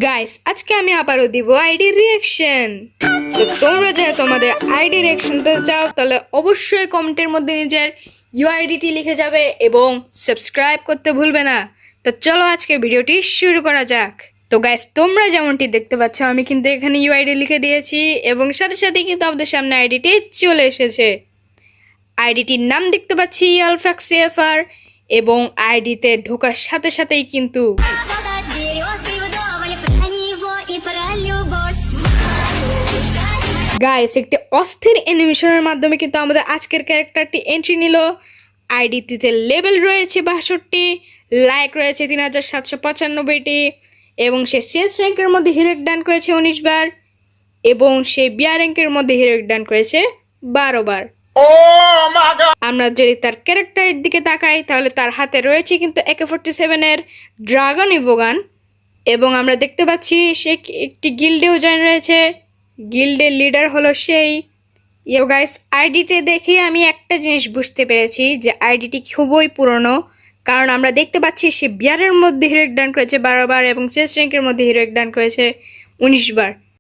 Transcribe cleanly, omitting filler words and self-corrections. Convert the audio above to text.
Guys আজকে আমি আবারও দিব আইডি রিঅ্যাকশন। তো তোমরা যারা তোমাদের আইডি রিঅ্যাকশনটা চাও তাহলে অবশ্যই কমেন্টের মধ্যে নিজের ইউআইডিটি লিখে যাবে এবং সাবস্ক্রাইব করতে ভুলবে না। তো চলো আজকে ভিডিওটি শুরু করা যাক। তো গাইস তোমরা যেমনটি দেখতে পাচ্ছ আমি কিন্তু এখানে ইউআইডি লিখে দিয়েছি এবং সাথে সাথে কিন্তু আমাদের সামনে আইডিটি চলে এসেছে। আইডিটির নাম দেখতে পাচ্ছি আলফাক্সিএফআর এবং আইডিতে ঢোকার সাথে সাথেই কিন্তু গাইস একটি অস্থির অ্যানিমেশনের মাধ্যমে কিন্তু আমাদের আজকের ক্যারেক্টারটি এন্ট্রি নিল। আইডিটিতে লেভেল রয়েছে 62, লাইক রয়েছে 3795টি এবং সে শেষ র্যাঙ্কের মধ্যে হিরোইক ডান করেছে 19 বার এবং সে বিয়ার র্যাঙ্কের মধ্যে হিরোইক ডান করেছে 12 বার। আমরা যদি তার ক্যারেক্টারের দিকে তাকাই তাহলে তার হাতে রয়েছে কিন্তু AK-47 এর ড্রাগন ইভোগান এবং আমরা দেখতে পাচ্ছি সে একটি গিল্ডেও জয়েন রয়েছে। গিল্ডের লিডার হলো সেই। গাইস আইডিতে দেখে আমি একটা জিনিস বুঝতে পেরেছি যে আইডিটি খুবই পুরনো, কারণ আমরা দেখতে পাচ্ছি সে বিয়ারের মধ্যে হিরোইক ডান করেছে 12 বার এবং চেস র্যাঙ্কের মধ্যে হিরোইক ডান করেছে 19 বার।